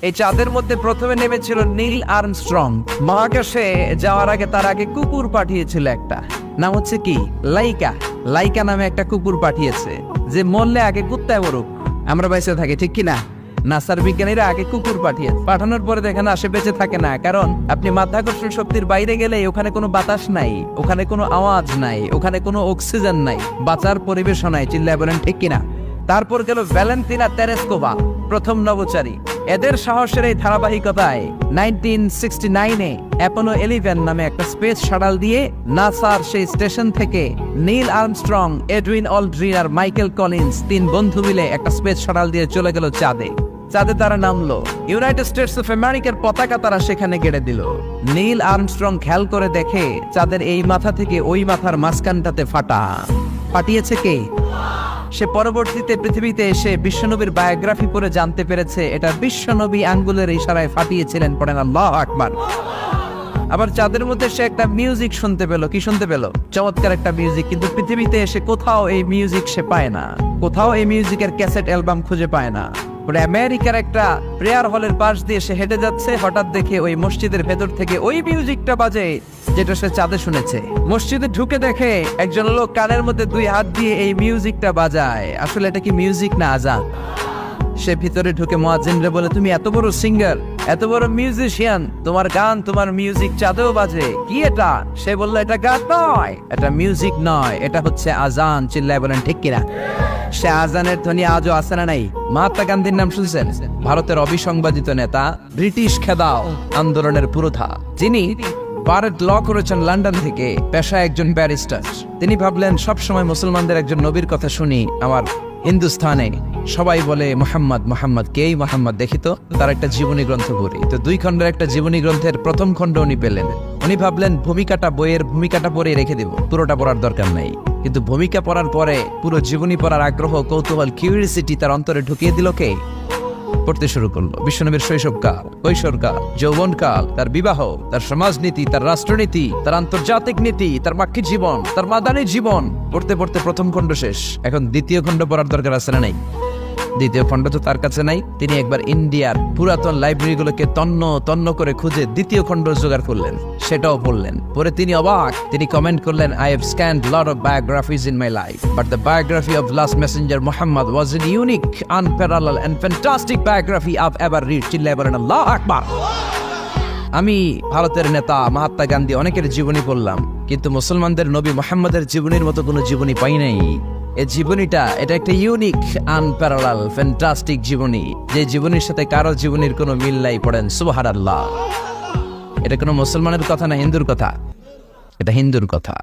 এই চাঁদের মধ্যে প্রথমে নেমেছিল নীল আর্মস্ট্রং। মহাকাশে যাওয়ার আগে তার আগে কুকুর পাঠিয়েছিল একটা, নাম হচ্ছে কি লাইকা। লাইকা নামে একটা কুকুর পাঠিয়েছে, যে মরলে আগে কুত্তায় মরুক, আমরা বেঁচে থাকি, ঠিক কিনা? নাসার বিজ্ঞানীরা আগে কুকুর পাঠানোর পরে দেখেন আসে বেঁচে থাকে না, কারণ আপনি মাধ্যাকর্ষণ শক্তির বাইরে গেলে ওখানে কোনো বাতাস নাই, ওখানে কোনো আওয়াজ নাই, ওখানে কোনো অক্সিজেন নাই, বাঁচার পরিবেশও নাই। চিল্লায় বলেন ঠিক কিনা? তারপর গেল ভ্যালেন্টিনা তেরেস্কোভা, প্রথম নভোচারী। এদের সাহসের এই ধারাবাহিকতায় 1969-এ অ্যাপোলো 11 নামে একটা স্পেস শাটল দিয়ে নাসার সেই স্টেশন থেকে নীল আর্মস্ট্রং, এডউইন অলড্রিন আর মাইকেল কলিন্স 3 বন্ধু মিলে একটা স্পেস শাটল দিয়ে চলে গেল চাঁদে। চাঁদে তারা নামলো, ইউনাইটেড স্টেটস অফ আমেরিকার পতাকা তারা সেখানে গেড়ে দিল। নীল আর্মস্ট্রং খেয়াল করে দেখে চাঁদের এই মাথা থেকে ওই মাথার মাঝখানটাতে ফাটিয়েছে কে? সে পরবর্তীতে পৃথিবীতে এসে বিশ্বনবীর বায়োগ্রাফি পড়ে জানতে পেরেছে এটা বিশ্বনবী আঙ্গুলের ইশারায় ফাটিয়েছিলেন। পড়েন আল্লাহু আকবার। আবার চাঁদের মধ্যে সে একটা মিউজিক শুনতে পেল। কি শুনতে পেল? চমৎকার একটা মিউজিক, কিন্তু পৃথিবীতে এসে কোথাও এই মিউজিক সে পায় না, কোথাও এই মিউজিকের ক্যাসেট অ্যালবাম খুঁজে পায় না। পরে আমেরিকার একটা প্রেয়ার হলের পাশ দিয়ে সে হেঁটে যাচ্ছে, হঠাৎ দেখে ওই মসজিদের ভেতর থেকে ওই মিউজিকটা বাজে যেটা সে চাঁদে শুনেছে। মসজিদে ঢুকে দেখে একজন লোক কানের মধ্যে 2 হাত দিয়ে এই মিউজিকটা বাজায়। আসলে এটা কি মিউজিক না আজান? সে ভিতরে ঢুকে মুয়াজ্জিনরে বলে, তুমি এত বড় সিঙ্গার, এত বড় মিউজিশিয়ান, তোমার গান, তোমার মিউজিক চাঁদেও বাজে, কি এটা? সে বলল, এটা গান নয়, এটা মিউজিক নয়, এটা হচ্ছে আজান। চিল্লায় বলেন ঠিক কিনা? সে আজানের ধ্বনি আজও আছে না নাই? মহাত্মা গান্ধীর নাম শুনছেন? ভারতের অবিসংবাদিত নেতা, ব্রিটিশ খেদাও আন্দোলনের পুরোধা, যিনি বারেট ল করেছেন লন্ডন থেকে, পেশায় একজন ব্যারিস্টার। তিনি ভাবলেন সবসময় মুসলমানদের একজন নবীর কথা শুনি, আমার হিন্দুস্থানে সবাই বলে মোহাম্মদ মোহাম্মদ, কেই মোহাম্মদ, দেখি তো তার একটা জীবনী গ্রন্থ পড়ি। তো 2 খণ্ডের একটা জীবনী গ্রন্থের প্রথম খণ্ড উনি পেলেন। উনি ভাবলেন বইয়ের ভূমিকাটা পড়ে রেখে দিব, পুরোটা পড়ার দরকার নাই। কিন্তু ভূমিকা পড়ার পরে পুরো জীবনী পড়ার আগ্রহ, কৌতূহল, কিউরিওসিটি তার অন্তরে ঢুকিয়ে দিল কে? পড়তে শুরু করলো বিশ্বনবীর শৈশবকাল, কৈশোরকাল, যৌবনকাল, তার বিবাহ, তার সমাজনীতি, তার রাষ্ট্রনীতি, তার আন্তর্জাতিক নীতি, তার মাক্কি জীবন, তার মাদানী জীবন। পড়তে পড়তে প্রথম খণ্ড শেষ। এখন দ্বিতীয় খণ্ড পড়ার দরকার আছে না নাই? দ্বিতীয় খণ্ড তো তার কাছে নাই। তিনি একবার ইন্ডিয়ার পুরাতন লাইব্রেরিগুলোকে তন্ন করে খুঁজে দ্বিতীয় খণ্ড জোগাড় করলেন, সেটাও পড়লেন। পরে তিনি অবাক, তিনি কমেন্ট করলেন, I have scanned lot of biographies in my life, but the biography of last messenger Muhammad was a unique, unparalleled and fantastic biography I've ever read. চিল্লায় বলেন আল্লাহু আকবার। আমি ভারতের নেতা মহাত্মা গান্ধী অনেকের জীবনী পড়লাম, কিন্তু মুসলমানদের নবী মুহাম্মদের জীবনীর মতো কোনো জীবনী পাই নাই। এই জীবনীটা, এটা একটা ইউনিক, আনপ্যারালাল, ফ্যান্টাস্টিক জীবনী, যে জীবনীর সাথে কারো জীবনীর কোনো মিল নাই। পড়েন সুবহানাল্লাহ। এটা কোনো মুসলমানের কথা না হিন্দুর কথা? এটা হিন্দুর কথা।